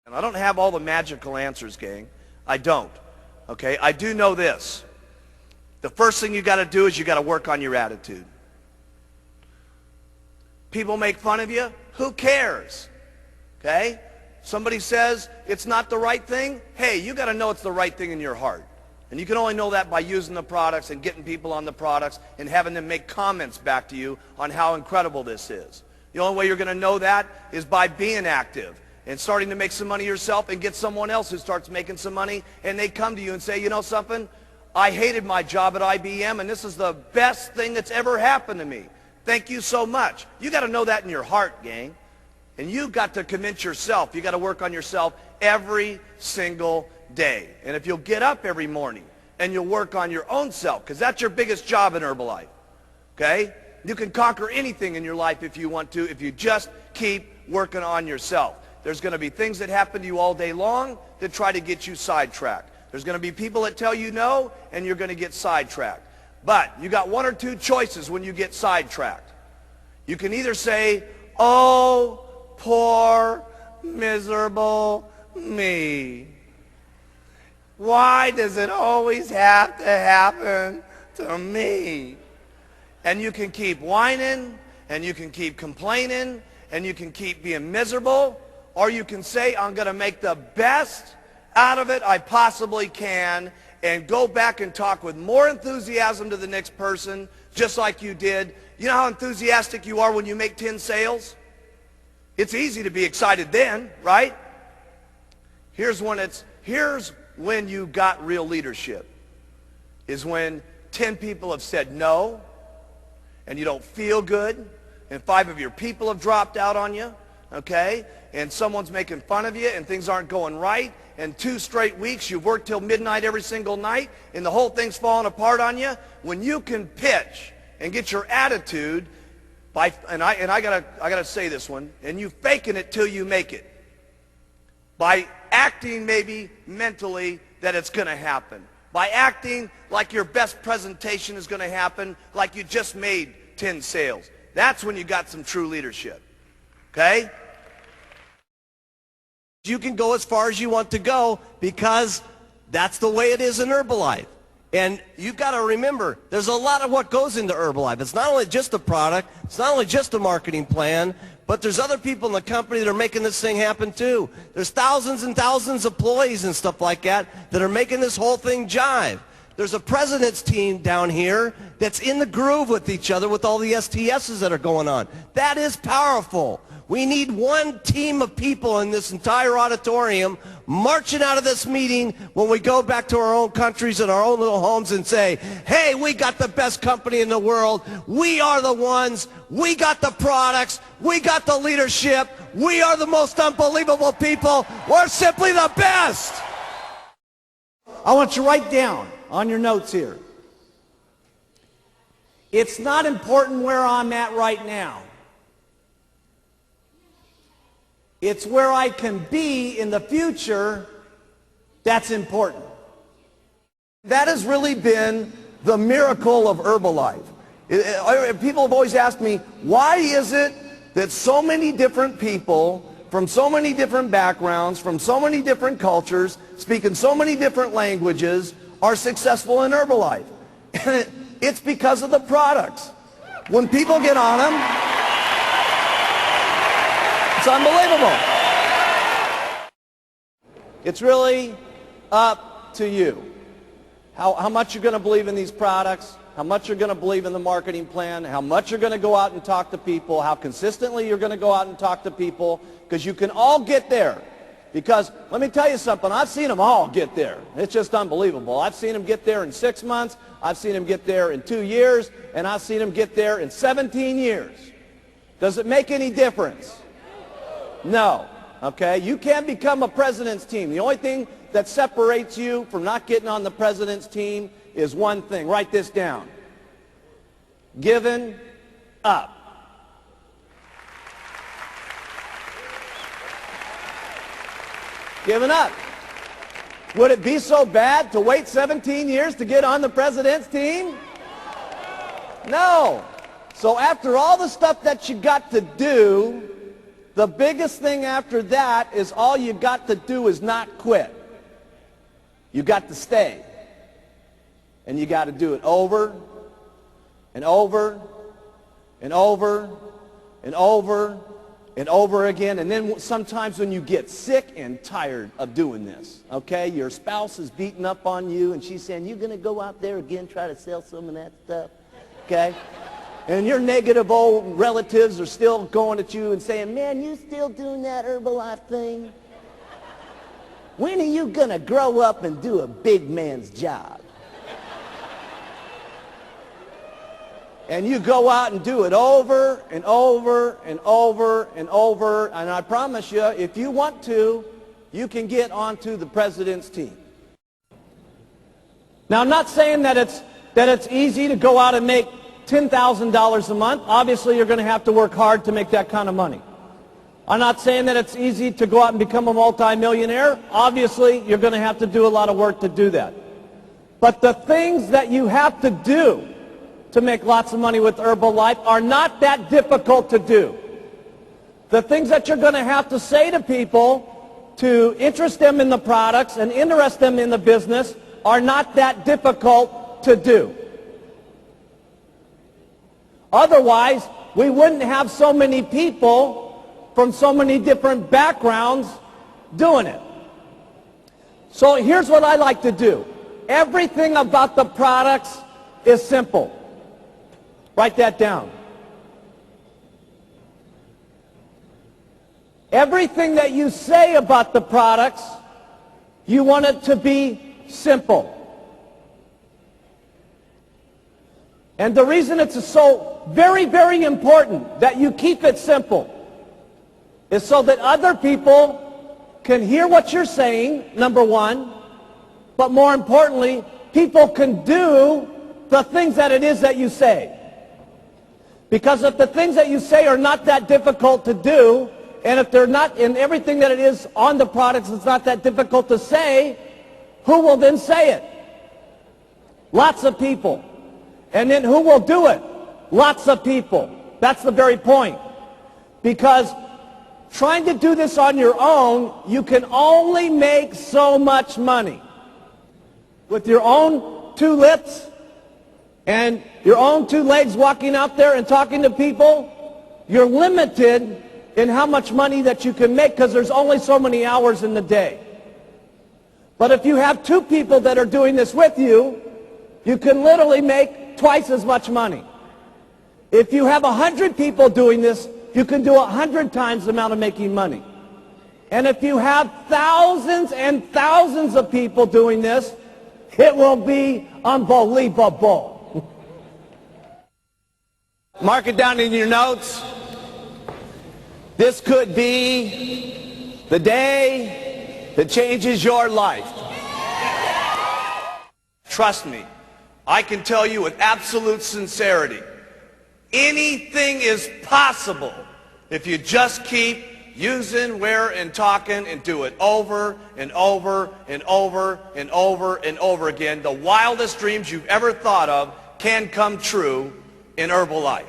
And I don't have all the magical answers, gang. I don't. Okay? I do know this. The first thing you got to do is you got to work on your attitude. People make fun of you. Who cares? Okay? Somebody says it's not the right thing. Hey, you got to know it's the right thing in your heart. And you can only know that by using the products and getting people on the products and having them make comments back to you on how incredible this is. The only way you're going to know that is by being active and starting to make some money yourself and get someone else who starts making some money, and they come to you and say, you know something? I hated my job at IBM, and this is the best thing that's ever happened to me. Thank you so much. You got to know that in your heart, gang. And you've got to convince yourself. You got to work on yourself every single day. And if you'll get up every morning and you'll work on your own self, because that's your biggest job in Herbalife, okay? You can conquer anything in your life if you want to, if you just keep working on yourself. There's going to be things that happen to you all day long that try to get you sidetracked. There's going to be people that tell you no, and you're going to get sidetracked. But you got one or two choices when you get sidetracked. You can either say, oh, poor, miserable me. Why does it always have to happen to me? And you can keep whining, and you can keep complaining, and you can keep being miserable, or you can say, I'm going to make the best out of it I possibly can, and go back and talk with more enthusiasm to the next person, just like you did. You know how enthusiastic you are when you make 10 sales? It's easy to be excited then, right? Here's when you got real leadership, is when 10 people have said no, and you don't feel good, and 5 of your people have dropped out on you, okay? And someone's making fun of you, and things aren't going right, and 2 straight weeks you've worked till midnight every single night, and the whole thing's falling apart on you. When you can pitch and get your attitude, and I gotta say this one, and you faking it till you make it, by acting maybe mentally that it's going to happen, by acting like your best presentation is going to happen, like you just made 10 sales. That's when you got some true leadership. Okay? You can go as far as you want to go because that's the way it is in Herbalife. And you've got to remember, there's a lot of what goes into Herbalife. It's not only just the product, it's not only just a marketing plan, but there's other people in the company that are making this thing happen too. There's thousands and thousands of employees and stuff like that are making this whole thing jive. There's a president's team down here that's in the groove with each other with all the STSs that are going on. That is powerful. We need one team of people in this entire auditorium marching out of this meeting when we go back to our own countries and our own little homes and say, hey, we got the best company in the world. We are the ones. We got the products. We got the leadership. We are the most unbelievable people. We're simply the best. I want you to write down on your notes here. It's not important where I'm at right now. It's where I can be in the future that's important. That has really been the miracle of Herbalife. People have always asked me, why is it that so many different people from so many different backgrounds, from so many different cultures, speaking so many different languages, are successful in Herbalife? And it's because of the products. When people get on them, it's unbelievable. It's really up to you. How much you're going to believe in these products, how much you're going to believe in the marketing plan, how much you're going to go out and talk to people, how consistently you're going to go out and talk to people, because you can all get there. Because let me tell you something, I've seen them all get there. It's just unbelievable. I've seen them get there in 6 months, I've seen them get there in 2 years, and I've seen them get there in 17 years. Does it make any difference? No. Okay? You can't become a president's team. The only thing that separates you from not getting on the president's team is one thing. Write this down. Giving up. Giving up. Would it be so bad to wait 17 years to get on the president's team? No. So after all the stuff that you got to do, The biggest thing after that is all you got to do is not quit. You got to stay. And you got to do it over and over and over and over and over again. And then sometimes when you get sick and tired of doing this, okay, your spouse is beating up on you and she's saying, you're going to go out there again, try to sell some of that stuff, okay? And your negative old relatives are still going at you and saying, man, you still doing that Herbalife thing? When are you going to grow up and do a big man's job? And you go out and do it over and over and over and over. And I promise you, if you want to, you can get onto the president's team. Now, I'm not saying that it's easy to go out and make $10,000 a month. Obviously, you're going to have to work hard to make that kind of money. I'm not saying that it's easy to go out and become a multimillionaire. Obviously, you're going to have to do a lot of work to do that. But the things that you have to do to make lots of money with Herbalife are not that difficult to do. The things that you're going to have to say to people to interest them in the products and interest them in the business are not that difficult to do. Otherwise, we wouldn't have so many people from so many different backgrounds doing it. So here's what I like to do. Everything about the products is simple. Write that down. Everything that you say about the products, you want it to be simple. And the reason it's so very, very important that you keep it simple is so that other people can hear what you're saying, number one, but more importantly, people can do the things that it is that you say. Because if the things that you say are not that difficult to do, and if they're not in everything that it is on the products, it's not that difficult to say, who will then say it? Lots of people. And then who will do it? Lots of people. That's the very point. Because trying to do this on your own, you can only make so much money. With your own two lips and your own two legs walking out there and talking to people, you're limited in how much money that you can make because there's only so many hours in the day. But if you have two people that are doing this with you, you can literally make twice as much money. If you have 100 people doing this, you can do 100 times the amount of making money. And if you have thousands and thousands of people doing this, it will be unbelievable. Mark it down in your notes. This could be the day that changes your life. Trust me, I can tell you with absolute sincerity, anything is possible if you just keep using, where, and talking and do it over and over and over and over and over again. The wildest dreams you've ever thought of can come true in Herbalife.